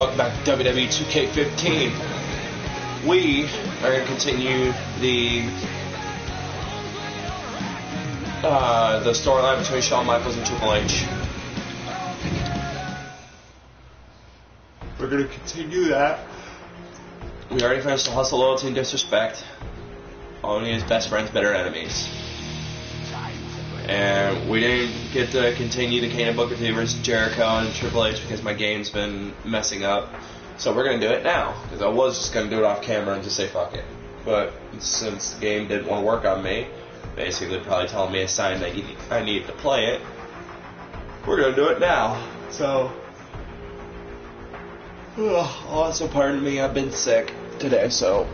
Welcome back to WWE 2K15. We are going to continue the storyline between Shawn Michaels and Triple H. We're going to continue that. We already finished the Hustle, Loyalty, and Disrespect. Only his best friends, better enemies. And we didn't get to continue the Kane and Booker T versus Jericho and Triple H because my game's been messing up. So we're going to do it now. Because I was just going to do it off camera and just say fuck it. But since the game didn't want to work on me, basically probably telling me a sign that I needed to play it, we're going to do it now. So, also pardon me, I've been sick today. So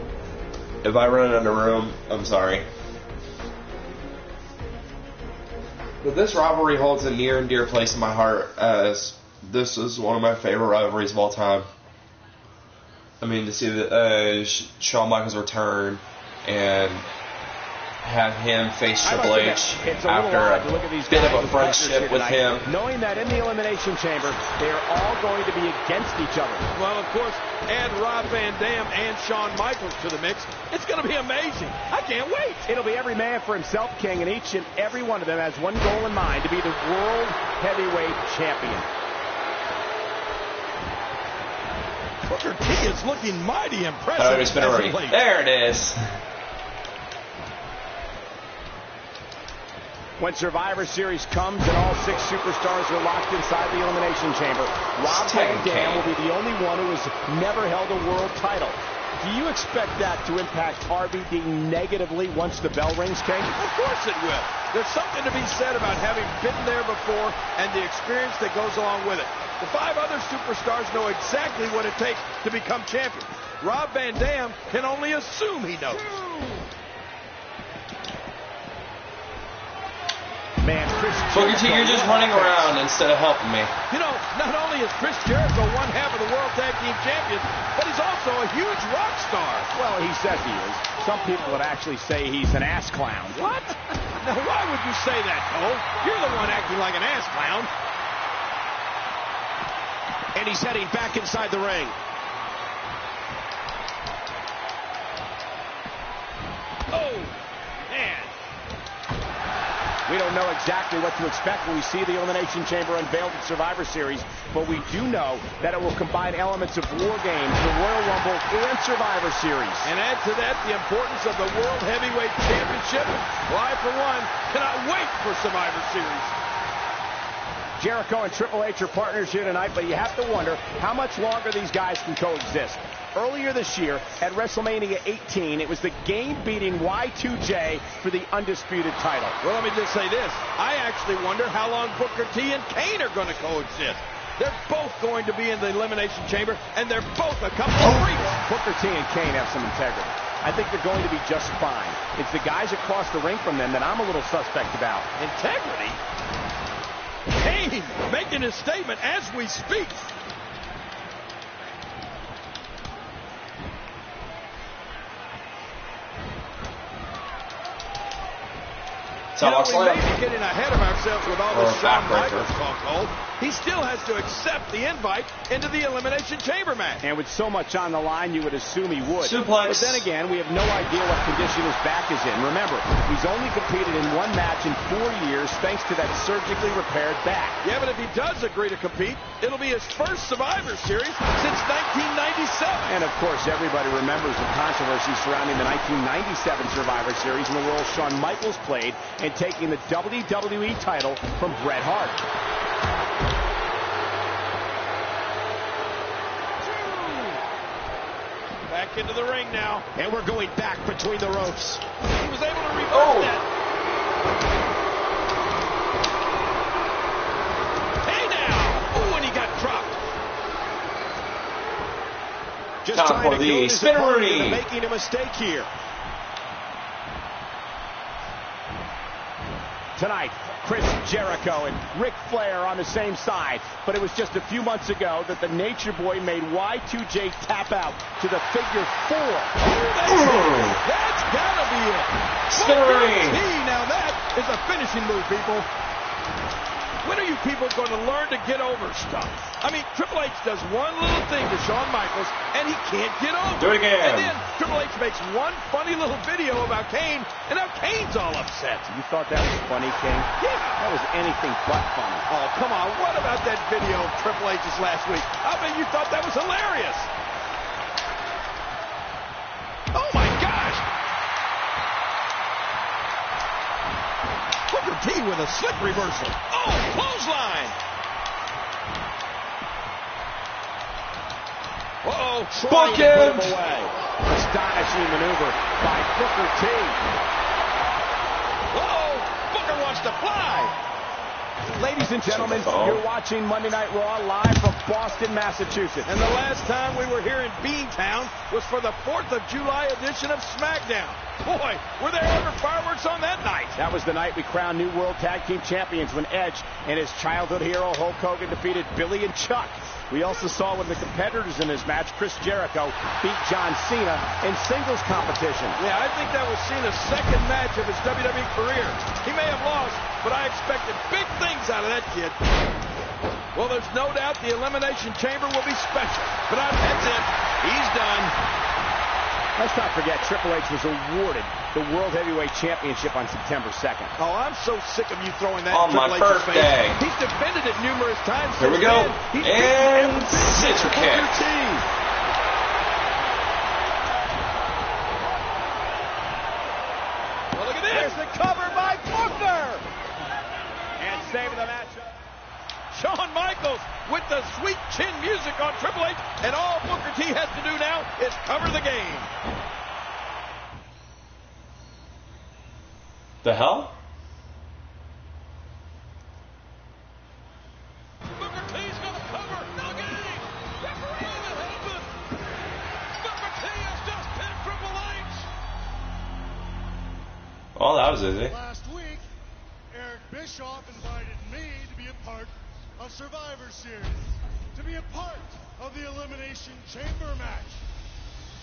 if I run out of room, I'm sorry. But this rivalry holds a near and dear place in my heart, as this is one of my favorite rivalries of all time. I mean, to see Shawn Michaels return and have him face Triple H after a bit of a friendship with him. Knowing that in the Elimination Chamber, they're all going to be against each other. Well, of course, add Rob Van Dam and Shawn Michaels to the mix. It's going to be amazing. I can't wait. It'll be every man for himself, King, and each and every one of them has one goal in mind: to be the World Heavyweight Champion. Booker T is looking mighty impressive. There it is. When Survivor Series comes and all 6 superstars are locked inside the Elimination Chamber, Rob Van Dam will be the only one who has never held a world title. Do you expect that to impact RVD negatively once the bell rings, King? Of course it will. There's something to be said about having been there before and the experience that goes along with it. The 5 other superstars know exactly what it takes to become champion. Rob Van Dam can only assume he knows. Man, Booker T, you're just running around instead of helping me. You know, not only is Chris Jericho one half of the World Tag Team Champions, but he's also a huge rock star. Well, he says he is. Some people would actually say he's an ass clown. What? Now, why would you say that, Cole? You're the one acting like an ass clown. And he's heading back inside the ring. Oh, man. We don't know exactly what to expect when we see the Elimination Chamber unveiled at Survivor Series, but we do know that it will combine elements of War Games, the Royal Rumble, and Survivor Series. And add to that the importance of the World Heavyweight Championship. Well, I, for one, cannot wait for Survivor Series. Jericho and Triple H are partners here tonight, but you have to wonder how much longer these guys can coexist. Earlier this year, at WrestleMania 18, it was the game-beating Y2J for the undisputed title. Well, let me just say this. I actually wonder how long Booker T and Kane are going to coexist. They're both going to be in the Elimination Chamber, and they're both a couple of freaks. Booker T and Kane have some integrity. I think they're going to be just fine. It's the guys across the ring from them that I'm a little suspect about. Integrity? Kane making his statement as we speak. We may be getting ahead of ourselves with all this Shawn Michaels talk, Cole. He still has to accept the invite into the Elimination Chamber match. And with so much on the line, you would assume he would. Suplex. But then again, we have no idea what condition his back is in. Remember, he's only competed in 1 match in 4 years thanks to that surgically repaired back. Yeah, but if he does agree to compete, it'll be his first Survivor Series since 1997. And of course, everybody remembers the controversy surrounding the 1997 Survivor Series and the role Shawn Michaels played in taking the WWE title from Bret Hart. Back into the ring now. And we're going back between the ropes. He was able to reverse that. Hey now! Oh, and he got dropped. Just time trying for to the Spinneroonie. Making a mistake here. Tonight, Chris Jericho and Ric Flair on the same side. But it was just a few months ago that the Nature Boy made Y2J tap out to the figure 4. That's gotta be it. Spinneroonie. Now that is a finishing move, people. When are you people going to learn to get over stuff? I mean, Triple H does one little thing to Shawn Michaels, and he can't get over Do it again. And then Triple H makes one funny little video about Kane, and now Kane's all upset. You thought that was funny, King? Yeah. That was anything but funny. Oh, come on. What about that video of Triple H's last week? I bet you thought that was hilarious. Oh, my gosh. Booker T with a slip reversal. Oh, clothesline. Uh-oh. Trying to put him away. Astonishing maneuver by Booker T. Uh-oh. Booker wants to fly. Ladies and gentlemen, you're watching Monday Night Raw live from Boston, Massachusetts. And the last time we were here in Beantown was for the 4th of July edition of SmackDown. Boy, were there ever fireworks on that night. That was the night we crowned new World Tag Team Champions when Edge and his childhood hero Hulk Hogan defeated Billy and Chuck. We also saw one of the competitors in this match, Chris Jericho, beat John Cena in singles competition. Yeah, I think that was Cena's second match of his WWE career. He may have lost, but I expected big things out of that kid. Well, there's no doubt the Elimination Chamber will be special. But that's it. He's done. Let's not forget, Triple H was awarded the World Heavyweight Championship on September 2nd. Oh, I'm so sick of you throwing that on in Triple my H's birthday. face. He's defended it numerous times. Here we go. And scissor kick. Well, look at this. There's the cover by Booker. And saving the match. Shawn Michaels with the sweet chin music on Triple H, and all Booker T has to do now is cover the game. The hell? Booker T's going to cover. No game. Referee will help him. Booker T has just pinned Triple H. Oh, that was easy. Last week, Eric Bischoff invited me to be a part of Survivor Series, to be a part of the Elimination Chamber match,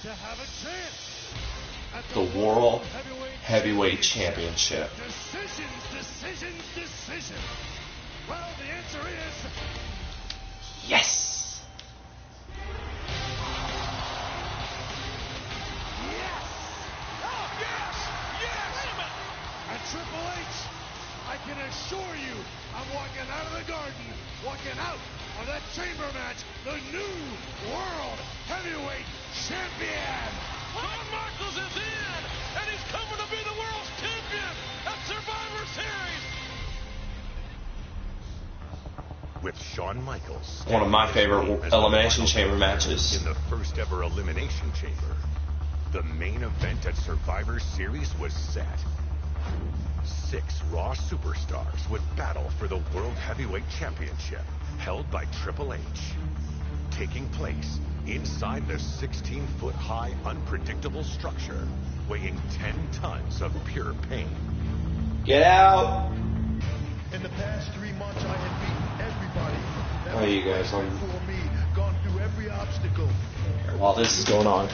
to have a chance at The World Heavyweight Championship. Decisions. Well, the answer is Yes! yes. Oh, yes. At Triple H, I can assure you, I'm walking out of the garden, walking out of that chamber match, the new World Heavyweight Champion. Shawn Michaels is in, and he's coming to be the world's champion at Survivor Series. With Shawn Michaels, One of my favorite Elimination Chamber matches. in the first ever Elimination Chamber, the main event at Survivor Series was set. 6 Raw superstars would battle for the World Heavyweight Championship, held by Triple H, taking place inside the 16-foot-high unpredictable structure, weighing 10 tons of pure pain. Get out! In the past 3 months, I had beaten everybody. That Oh, you guys, was before me, gone through every obstacle. While this is going on.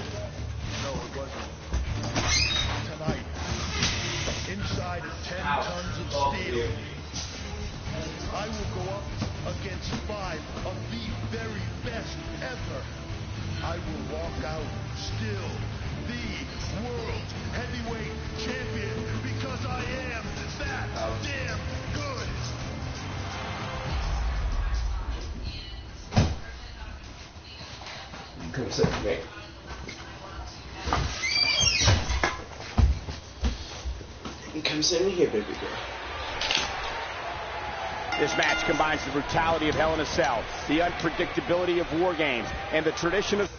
No, it wasn't. Tonight, inside of 10 tons of steel, I will go up against 5 of the very best ever. I will walk out still the World Heavyweight Champion because I am that damn good. Come sit with me. Come sit in here, baby girl. This match combines the brutality of Hell in a Cell, the unpredictability of War Games, and the tradition of...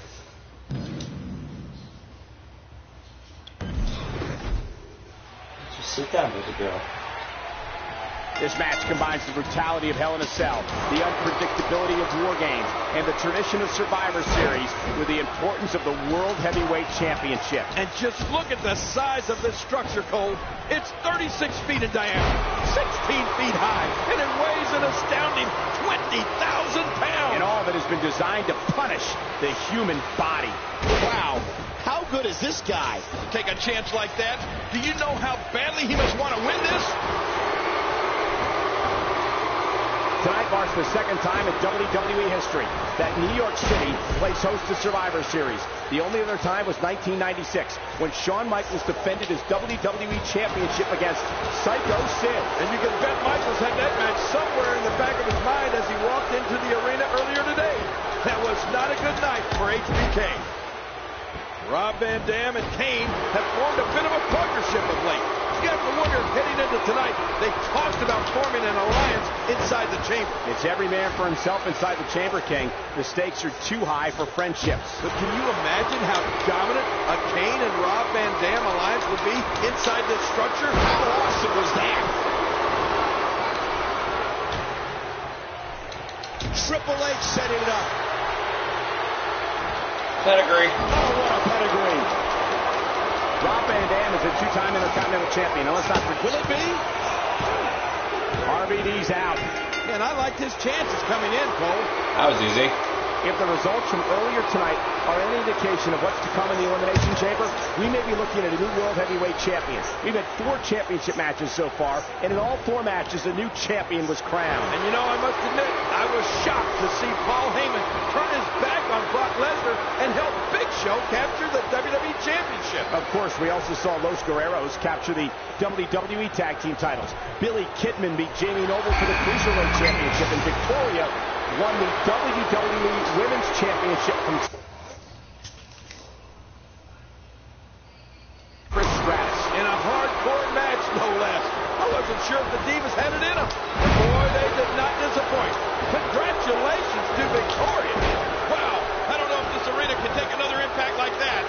Just sit down, baby girl. This match combines the brutality of Hell in a Cell, the unpredictability of War Games, and the tradition of Survivor Series with the importance of the World Heavyweight Championship. And just look at the size of this structure, Cole. It's 36 feet in diameter, 16 feet high, and it weighs an astounding 20,000 pounds. And all that has been designed to punish the human body. Wow. How good is this guy? Take a chance like that? Do you know how badly he must want to win this? Tonight marks the second time in WWE history that New York City plays host to Survivor Series. The only other time was 1996, when Shawn Michaels defended his WWE Championship against Psycho Sid. And you can bet Michaels had that match somewhere in the back of his mind as he walked into the arena earlier today. That was not a good night for HBK. Rob Van Dam and Kane have formed a bit of a partnership of late. You have to wonder, heading into tonight, they talked about forming an alliance inside the chamber. It's every man for himself inside the chamber, King. The stakes are too high for friendships. But can you imagine how dominant a Kane and Rob Van Dam alliance would be inside this structure? How awesome was that? Triple H setting it up. Pedigree. Oh, what a pedigree. Rob Van Dam is a two-time Intercontinental Champion. Now, let's not forget. Will it be? RVD's out. And I liked his chances coming in, Cole. That was easy. If the results from earlier tonight are any indication of what's to come in the Elimination Chamber, we may be looking at a new World Heavyweight Champion. We've had 4 championship matches so far, and in all 4 matches, a new champion was crowned. And you know, I must admit, I was shocked to see Paul Heyman turn his back on Brock Lesnar and help Big Show capture the WWE Championship. Of course, we also saw Los Guerreros capture the WWE Tag Team titles. Billy Kidman beat Jamie Noble for the Cruiserweight Championship, and Victoria won the WWE Women's Championship from Chris Stratus. In a hardcore match, no less. I wasn't sure if the Divas had it in them. But boy, they did not disappoint. Congratulations to Victoria. Wow, I don't know if this arena can take another impact like that.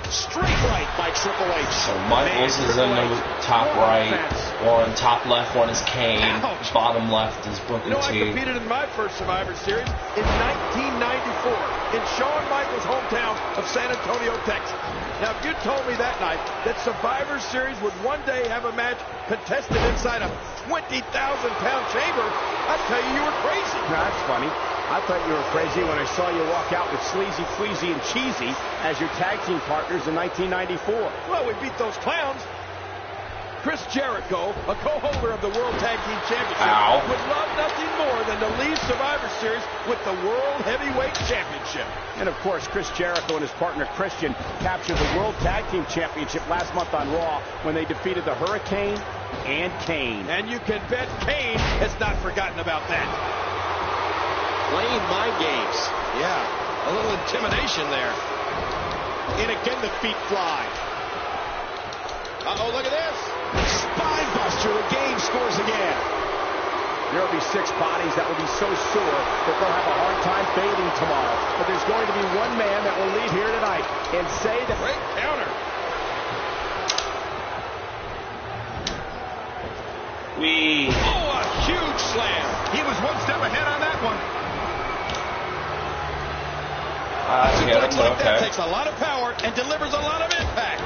Straight right by Triple H. So Michaels is in the top right, one top left one is Kane, Ouch. bottom left is Booker You know, I T. competed in my first Survivor Series in 1994 in Shawn Michaels' hometown of San Antonio, Texas. Now, if you told me that night that Survivor Series would one day have a match contested inside a 20,000-pound chamber, I'd tell you were crazy. Now, that's funny. I thought you were crazy when I saw you walk out with Sleazy, Queasy, and Cheesy as your tag team partners in 1994. Well, we beat those clowns. Chris Jericho, a co-holder of the World Tag Team Championship, would love nothing more than to leave Survivor Series with the World Heavyweight Championship. And, of course, Chris Jericho and his partner Christian captured the World Tag Team Championship last month on Raw when they defeated the Hurricane and Kane. And you can bet Kane has not forgotten about that. Playing mind games. Yeah, a little intimidation there. And again, the feet fly. Uh-oh, look at this. Spine buster. The game scores again. There will be 6 bodies that will be so sore that they'll have a hard time bathing tomorrow. But there's going to be one man that will leave here tonight and say that... Great counter. Oh, a huge slam. He was one step ahead on that one. Suplex like that takes a lot of power and delivers a lot of impact.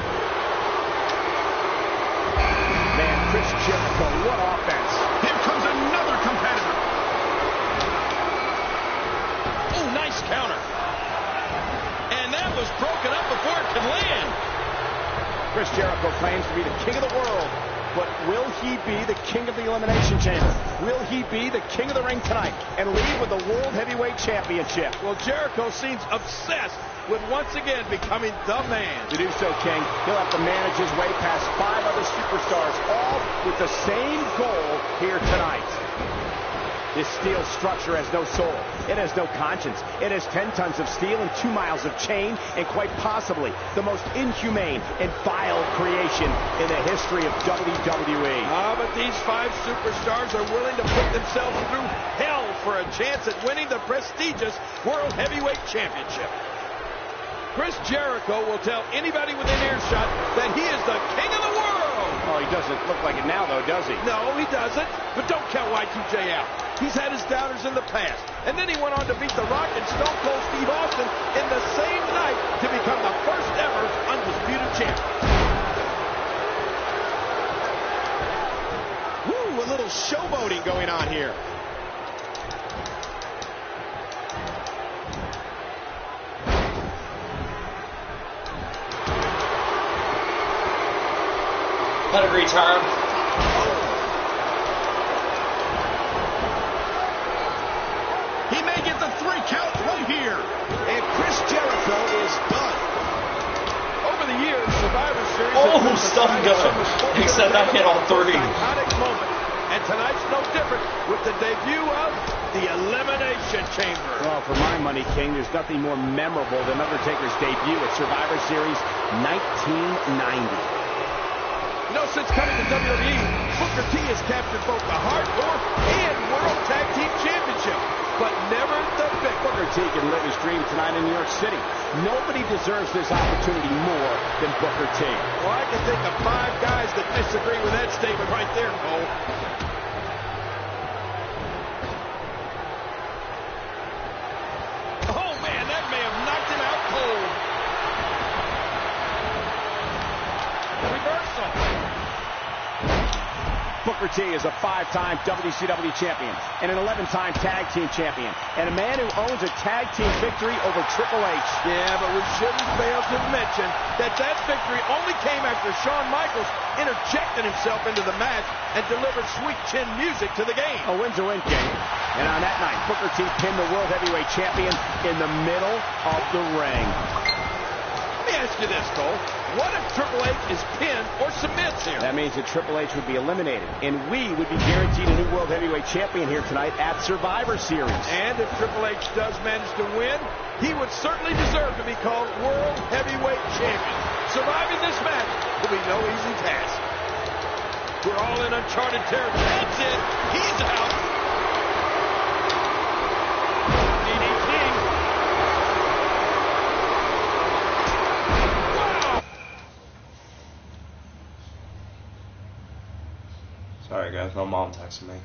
Man, Chris Jericho, what offense. Here comes another competitor. Oh, nice counter. And that was broken up before it could land. Chris Jericho claims to be the king of the world, but will he be the king of the Elimination Chamber? Will he be the king of the ring tonight and leave with the World Heavyweight Championship? Well, Jericho seems obsessed with once again becoming the man. To do so, King, he'll have to manage his way past 5 other superstars, all with the same goal here tonight. This steel structure has no soul. It has no conscience. It has 10 tons of steel and 2 miles of chain, and quite possibly the most inhumane and vile creation in the history of WWE. But these 5 superstars are willing to put themselves through hell for a chance at winning the prestigious World Heavyweight Championship. Chris Jericho will tell anybody within earshot that he is the king of the world. Oh, he doesn't look like it now, though, does he? No, he doesn't. But don't count Y2J out. He's had his doubters in the past. And then he went on to beat The Rock and Stone Cold Steve Austin in the same night to become the first ever undisputed champion. Woo, a little showboating going on here. Pedigree time. He may get the 3 count right here. And Chris Jericho is done. Over the years, Survivor Series Oh, has been stun decided gun. some sports Except I hit all 3. Iconic moment. And tonight's no different with the debut of the Elimination Chamber. Well, for my money, King, there's nothing more memorable than Undertaker's debut at Survivor Series 1990. You know, since coming to WWE, Booker T has captured both the Hardcore and World Tag Team Championship, but never the big. Booker T can live his dream tonight in New York City. Nobody deserves this opportunity more than Booker T. Well, I can think of 5 guys that disagree with that statement right there, Cole. Oh, man, that may have knocked him out cold. Reversal. Booker T is a 5-time WCW champion and an 11-time tag team champion, and a man who owns a tag team victory over Triple H. Yeah, but we shouldn't fail to mention that victory only came after Shawn Michaels interjected himself into the match and delivered sweet chin music to the game. A win's a win, King. And on that night, Booker T pinned the World Heavyweight Champion in the middle of the ring. Let me ask you this, Cole. What if Triple H is pinned or submits here? That means that Triple H would be eliminated, and we would be guaranteed a new World Heavyweight Champion here tonight at Survivor Series. And if Triple H does manage to win, he would certainly deserve to be called World Heavyweight Champion. Surviving this match will be no easy task. We're all in uncharted territory. That's it. He's out. DDT. Sorry guys, my mom texted me.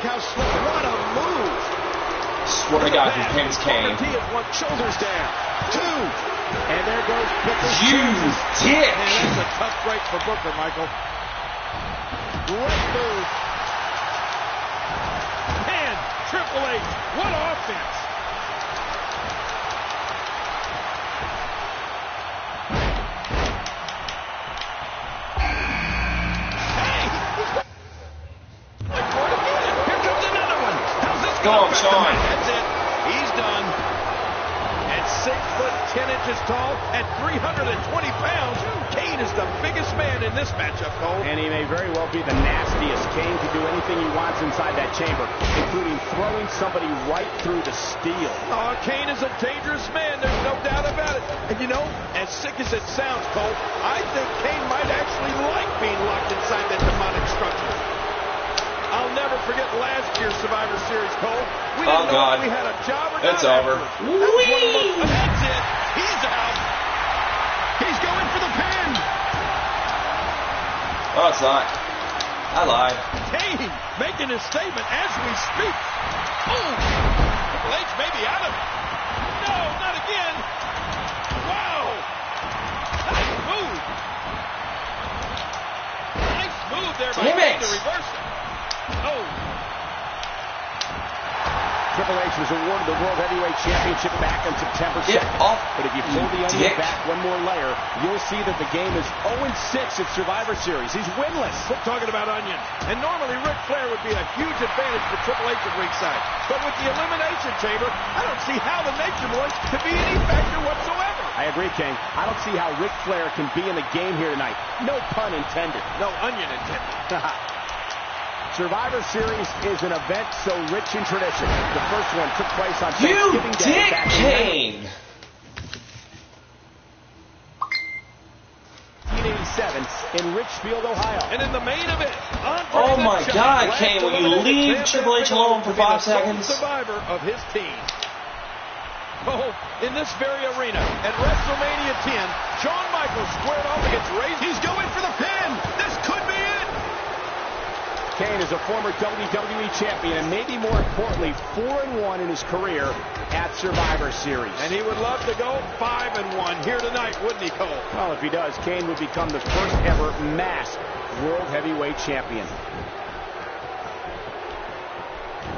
How slow. What a move. Swear to God, he pins Kane. Shoulders down. 2. And there goes Booker. You dick. Man, that's a tough break for Booker, Michael. Great move. Man, Triple H, what offense. Go on, Shawn. That's it. He's done. At 6'10" tall and 320 pounds, Kane is the biggest man in this matchup, Cole. And he may very well be the nastiest. Kane can do anything he wants inside that chamber, including throwing somebody right through the steel. Oh, Kane is a dangerous man. There's no doubt about it. And you know, as sick as it sounds, Cole, I think Kane might actually like being locked inside that demonic structure. I'll never forget last year's Survivor Series, Cole. We didn't know if we had a job or not. It's over. That's it. He's out. He's going for the pin. Oh, it's not. I lied. Kane making his statement as we speak. Boom. Triple H may be out of it. No, not again. Wow. Nice move. Nice move there by Kane to reverse it. Oh. Triple H was awarded the World Heavyweight Championship back on September 2nd. But if you pull the onion back one more layer, you'll see that the game is 0-6 at Survivor Series. He's winless. Quit talking about onion. And normally Ric Flair would be a huge advantage for Triple H at ringside. But with the Elimination Chamber, I don't see how the Nature Boy could be any factor whatsoever. I agree, King. I don't see how Ric Flair can be in the game here tonight. No pun intended. No onion intended. Survivor Series is an event so rich in tradition. The first one took place on Thanksgiving Day back in 1987. in Richfield, Ohio. And in the main event, oh my God, Kane, will you leave Triple H alone for 5 seconds? Survivor of his team. Oh, in this very arena at WrestleMania 10, Shawn Michaels squared off against Razor. He's going for the pin. This could be it. Kane is a former WWE champion and maybe more importantly 4-1 in his career at Survivor Series. And he would love to go 5-1 here tonight, wouldn't he, Cole? Well, if he does, Kane would become the first ever masked World Heavyweight Champion.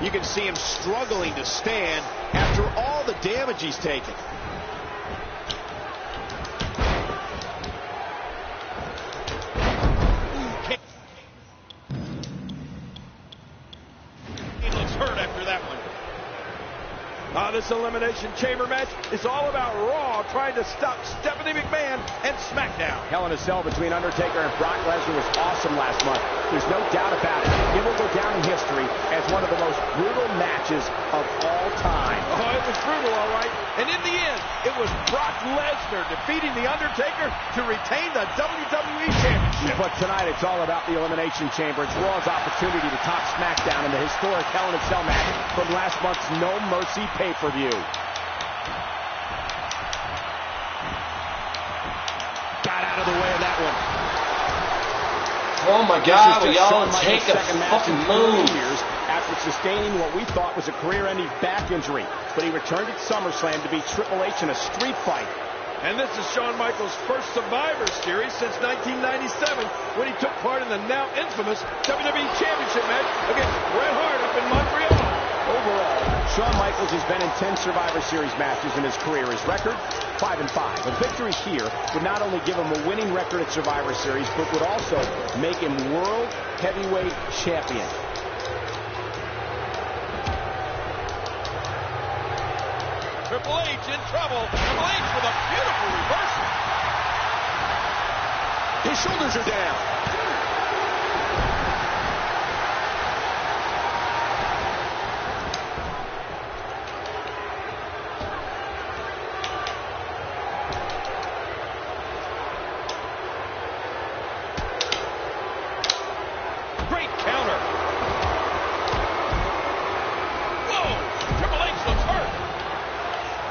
You can see him struggling to stand after all the damage he's taken. He looks hurt after that one. This Elimination Chamber match is all about Raw trying to stop Stephanie McMahon and SmackDown. Hell in a Cell between Undertaker and Brock Lesnar was awesome last month. There's no doubt about it. It will go down in history as one of the most brutal matches of all time. Oh, it was brutal, all right. And in the end, it was Brock Lesnar defeating The Undertaker to retain the WWE Championship. But tonight, it's all about the Elimination Chamber. It's Raw's opportunity to top SmackDown in the historic Hell in a Cell match from last month's No Mercy pay-per-view. Got out of the way of that one. Oh my God, will y'all take a fucking move? Years after sustaining what we thought was a career-ending back injury. But he returned at SummerSlam to beat Triple H in a street fight. And this is Shawn Michaels' first Survivor Series since 1997 when he took part in the now infamous WWE Championship match against Bret Hart up in Montreal. Overall, Shawn Michaels has been in 10 Survivor Series matches in his career. His record, 5-5. A victory here would not only give him a winning record at Survivor Series, but would also make him World Heavyweight Champion. Triple H in trouble. Triple H with a beautiful reversal. His shoulders are down. Great counter. Whoa! Triple H looks hurt.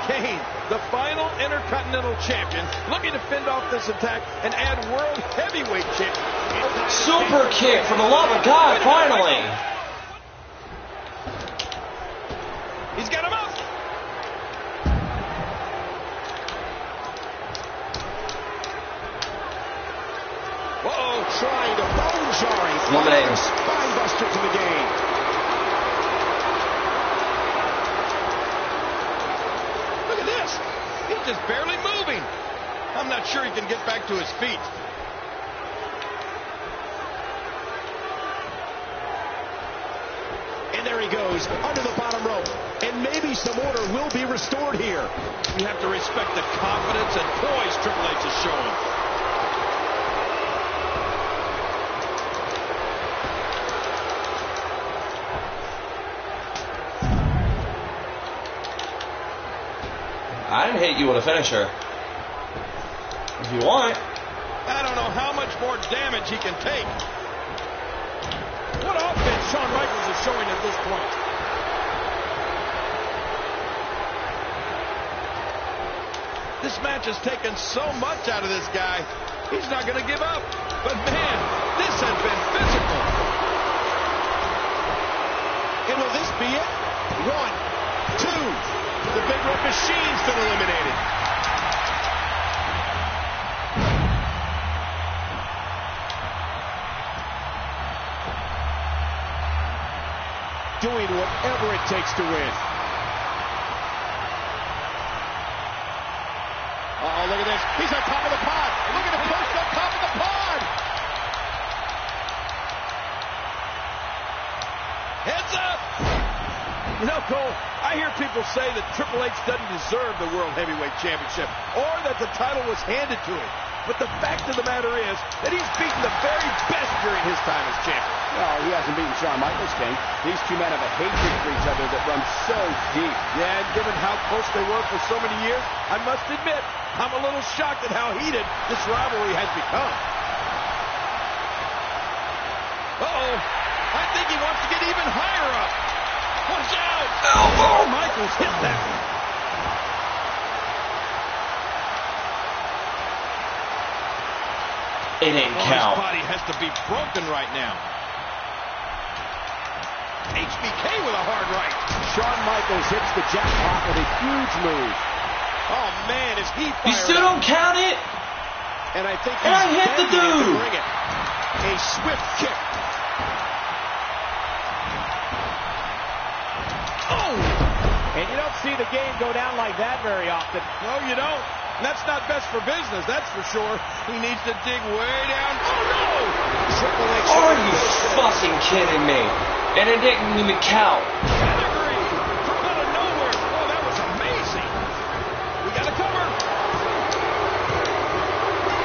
Kane, the final Intercontinental Champion, looking to fend off this attack and add World Heavyweight Champion. Super kick, for the love of God, finally! He's got him up. Uh-oh, trying to bone jarring. Eliminator. Spinebuster to the game. Look at this. He's just barely moving. I'm not sure he can get back to his feet. And there he goes, under the bottom rope. And maybe some order will be restored here. You have to respect the confidence and poise Triple H is showing. I didn't hit you with a finisher. If you want. I don't know how much more damage he can take. What offense Shawn Michaels is showing at this point. This match has taken so much out of this guy. He's not going to give up. But man, this has been physical. And will this be it? 1, 2. The Big Red Machine's been eliminated. Doing whatever it takes to win. Uh-oh, look at this. He's on top of the pod. Look at the post on top of the pod. Heads up! You know, Cole, I hear people say that Triple H doesn't deserve the World Heavyweight Championship or that the title was handed to him. But the fact of the matter is that he's beaten the very best during his time as champion. Well, he hasn't beaten Shawn Michaels, King. These two men have a hatred for each other that runs so deep. Yeah, and given how close they were for so many years, I must admit, I'm a little shocked at how heated this rivalry has become. Uh-oh. I think he wants to get even higher up. Watch out. Elbow. Michaels hit that one. It didn't count. His body has to be broken right now. HBK with a hard right. Shawn Michaels hits the jackpot with a huge move. Oh, man, is he fired You still don't count it? And I think And I hit the begging it to dude. bring it. A swift kick. Oh! And you don't see the game go down like that very often. No, you don't. That's not best for business, that's for sure. He needs to dig way down. Oh, no! Triple H. Are you fucking kidding me? And it didn't even count. Pedigree from out of nowhere. Oh, that was amazing. We got a cover.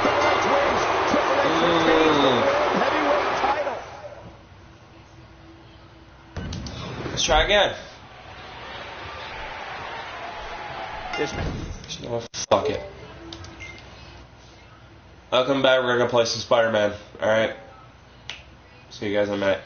Triple H wins. Triple H retains the World Heavyweight title. Let's try again. This man. Oh, fuck it. I'll come back. We're gonna play some Spider-Man. Alright? See you guys in a minute.